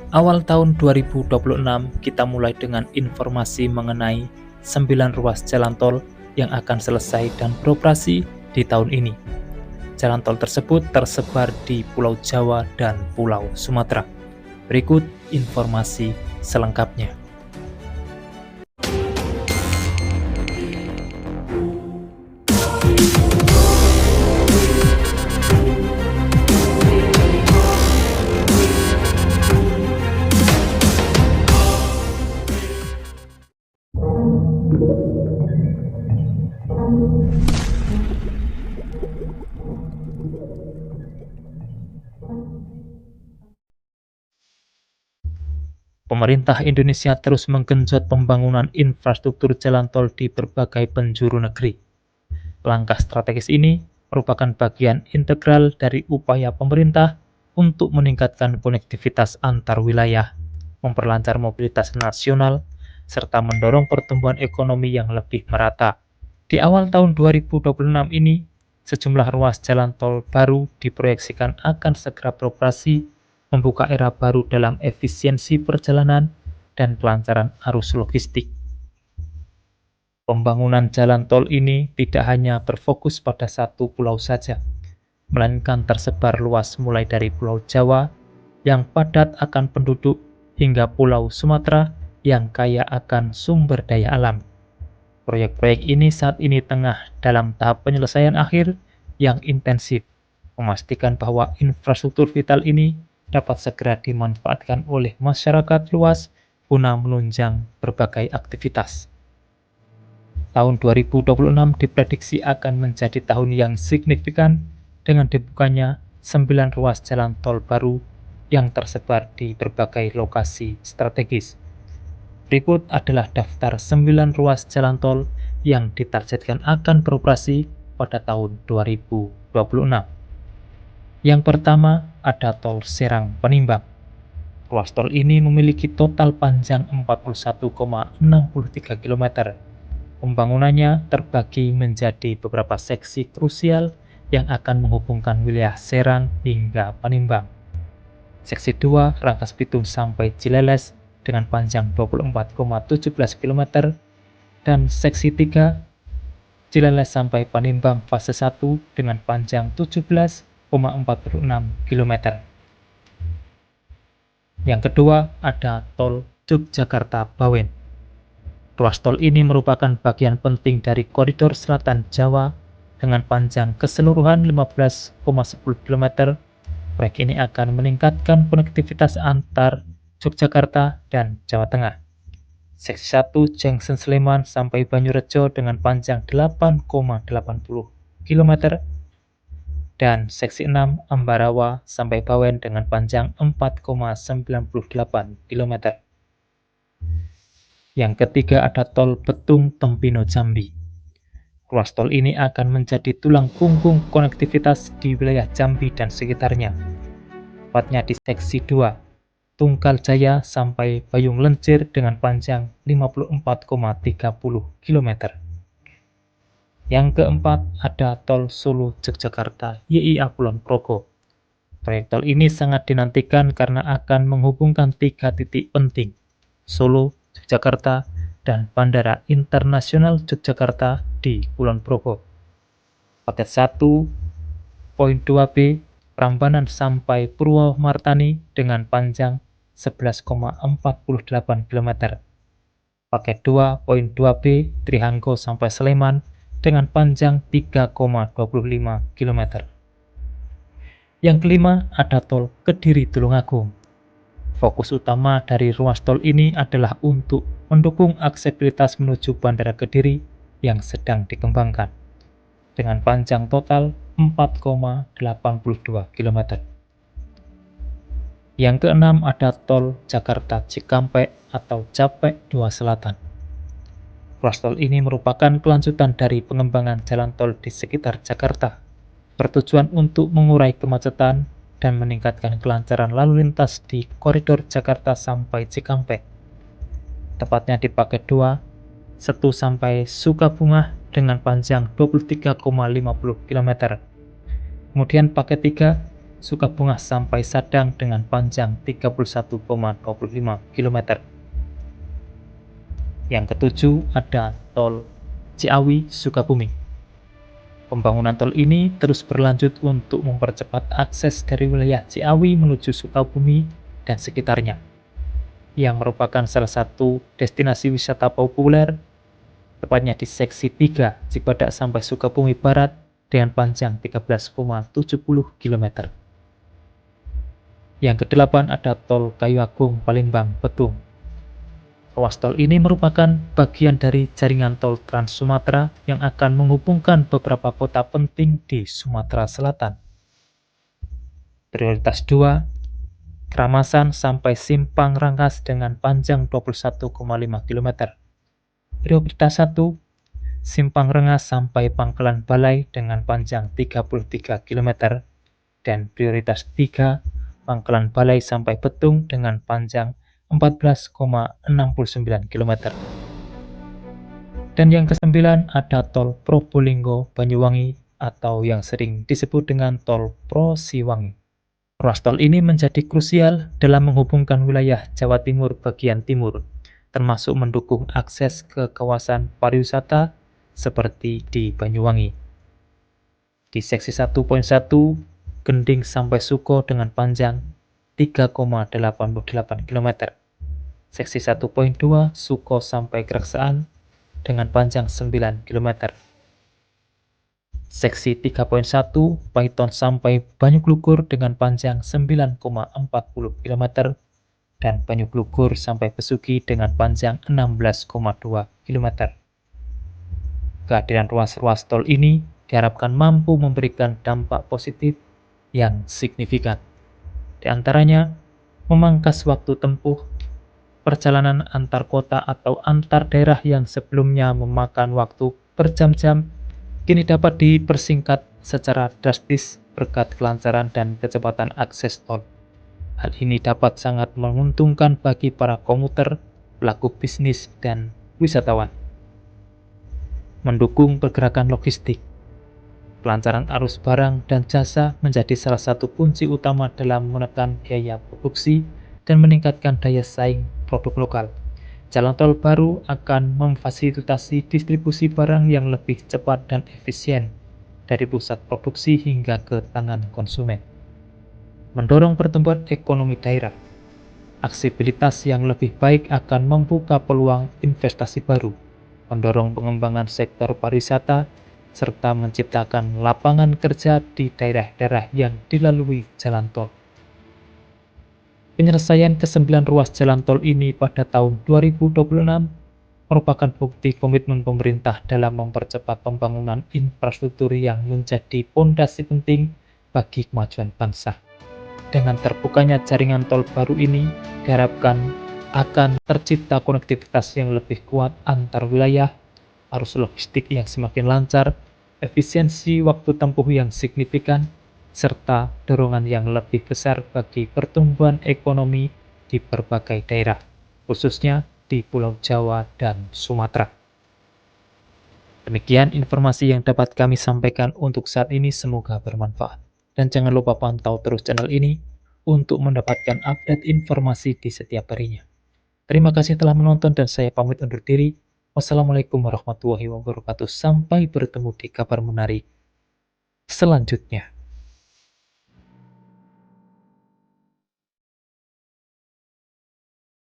Awal tahun 2026 kita mulai dengan informasi mengenai 9 ruas jalan tol yang akan selesai dan beroperasi di tahun ini. Jalan tol tersebut tersebar di Pulau Jawa dan Pulau Sumatera. Berikut informasi selengkapnya. Pemerintah Indonesia terus menggenjot pembangunan infrastruktur jalan tol di berbagai penjuru negeri. Langkah strategis ini merupakan bagian integral dari upaya pemerintah untuk meningkatkan konektivitas antar wilayah, memperlancar mobilitas nasional, serta mendorong pertumbuhan ekonomi yang lebih merata. Di awal tahun 2026 ini, sejumlah ruas jalan tol baru diproyeksikan akan segera beroperasi, membuka era baru dalam efisiensi perjalanan dan kelancaran arus logistik. Pembangunan jalan tol ini tidak hanya berfokus pada satu pulau saja, melainkan tersebar luas mulai dari Pulau Jawa yang padat akan penduduk hingga Pulau Sumatera yang kaya akan sumber daya alam. Proyek-proyek ini saat ini tengah dalam tahap penyelesaian akhir yang intensif, memastikan bahwa infrastruktur vital ini dapat segera dimanfaatkan oleh masyarakat luas guna menunjang berbagai aktivitas. Tahun 2026 diprediksi akan menjadi tahun yang signifikan dengan dibukanya 9 ruas jalan tol baru yang tersebar di berbagai lokasi strategis. Berikut adalah daftar 9 ruas jalan tol yang ditargetkan akan beroperasi pada tahun 2026. Yang pertama ada tol Serang Penimbang. Ruas tol ini memiliki total panjang 41,63 km. Pembangunannya terbagi menjadi beberapa seksi krusial yang akan menghubungkan wilayah Serang hingga Penimbang. Seksi 2 Rangkas Bitung sampai Cileles dengan panjang 24,17 km dan seksi 3 Cileles sampai Panimbang fase 1 dengan panjang 17,46 km. Yang kedua ada tol Yogyakarta-Bawen. Ruas tol ini merupakan bagian penting dari koridor selatan Jawa dengan panjang keseluruhan 15,10 km. Proyek ini akan meningkatkan konektivitas antar Yogyakarta dan Jawa Tengah. Seksi 1 Jengsen Sleman sampai Banyurejo dengan panjang 8,80 km dan seksi 6 Ambarawa sampai Bawen dengan panjang 4,98 km. Yang ketiga ada tol Betung Tempino Jambi. Ruas tol ini akan menjadi tulang punggung konektivitas di wilayah Jambi dan sekitarnya. Tepatnya di seksi 2 Tunggal Jaya sampai Bayung Lencir dengan panjang 54,30 km. Yang keempat ada tol Solo Yogyakarta YIA Kulon Progo. Proyek tol ini sangat dinantikan karena akan menghubungkan 3 titik penting, Solo, Yogyakarta, dan Bandara Internasional Yogyakarta di Kulon Progo. Paket 1.2b Prambanan sampai Purwomartani dengan panjang 11,48 km. Paket 2.2b Trihanggo sampai Sleman dengan panjang 3,25 km. Yang kelima ada tol Kediri-Tulungagung. Fokus utama dari ruas tol ini adalah untuk mendukung aksesibilitas menuju Bandara Kediri yang sedang dikembangkan dengan panjang total 4,82 km. Yang keenam ada tol Jakarta Cikampek atau Japek 2 Selatan. Ruas tol ini merupakan kelanjutan dari pengembangan jalan tol di sekitar Jakarta, bertujuan untuk mengurai kemacetan dan meningkatkan kelancaran lalu lintas di koridor Jakarta sampai Cikampek. Tepatnya di paket 2, Setu sampai Sukabumi dengan panjang 23,50 km. Kemudian paket 3 Sukabumi sampai Sadang dengan panjang 31,25 km. Yang ketujuh ada Tol Ciawi Sukabumi. Pembangunan tol ini terus berlanjut untuk mempercepat akses dari wilayah Ciawi menuju Sukabumi dan sekitarnya, yang merupakan salah satu destinasi wisata populer, tepatnya di seksi 3 Cibadak sampai Sukabumi Barat dengan panjang 13,70 km. Yang kedelapan ada Tol Kayu Agung Palembang Betung. Ruas tol ini merupakan bagian dari jaringan tol Trans Sumatera yang akan menghubungkan beberapa kota penting di Sumatera Selatan. Prioritas 2, Keramasan sampai Simpang Rangkas dengan panjang 21,5 km. Prioritas 1, Simpang Rengas sampai Pangkalan Balai dengan panjang 33 km. Dan prioritas 3, Pangkalan Balai sampai Betung dengan panjang 14,69 km. Dan yang kesembilan ada Tol Probolinggo Banyuwangi atau yang sering disebut dengan Tol Prosiwangi. Ruas tol ini menjadi krusial dalam menghubungkan wilayah Jawa Timur bagian timur, termasuk mendukung akses ke kawasan pariwisata seperti di Banyuwangi. Di seksi 1.1, Gending sampai Suko dengan panjang 3,88 km. Seksi 1.2, Suko sampai Keraksaan dengan panjang 9 km. Seksi 3.1, Paiton sampai Banyuglugur dengan panjang 9,40 km dan Banyuglugur sampai Besuki dengan panjang 16,2 km. Kehadiran ruas-ruas tol ini diharapkan mampu memberikan dampak positif yang signifikan. Di antaranya, memangkas waktu tempuh perjalanan antar kota atau antar daerah yang sebelumnya memakan waktu berjam-jam, kini dapat dipersingkat secara drastis berkat kelancaran dan kecepatan akses tol. Hal ini dapat sangat menguntungkan bagi para komuter, pelaku bisnis, dan wisatawan. Mendukung pergerakan logistik. Kelancaran arus barang dan jasa menjadi salah satu kunci utama dalam menekan biaya produksi dan meningkatkan daya saing produk lokal. Jalan tol baru akan memfasilitasi distribusi barang yang lebih cepat dan efisien dari pusat produksi hingga ke tangan konsumen. Mendorong pertumbuhan ekonomi daerah. Aksesibilitas yang lebih baik akan membuka peluang investasi baru, mendorong pengembangan sektor pariwisata, serta menciptakan lapangan kerja di daerah-daerah yang dilalui jalan tol. Penyelesaian ke-9 ruas jalan tol ini pada tahun 2026 merupakan bukti komitmen pemerintah dalam mempercepat pembangunan infrastruktur yang menjadi fondasi penting bagi kemajuan bangsa. Dengan terbukanya jaringan tol baru ini, diharapkan akan tercipta konektivitas yang lebih kuat antar wilayah, arus logistik yang semakin lancar, efisiensi waktu tempuh yang signifikan, serta dorongan yang lebih besar bagi pertumbuhan ekonomi di berbagai daerah, khususnya di Pulau Jawa dan Sumatera. Demikian informasi yang dapat kami sampaikan untuk saat ini, semoga bermanfaat. Dan jangan lupa pantau terus channel ini untuk mendapatkan update informasi di setiap harinya. Terima kasih telah menonton dan saya pamit undur diri. Wassalamualaikum warahmatullahi wabarakatuh. Sampai bertemu di kabar menarik selanjutnya.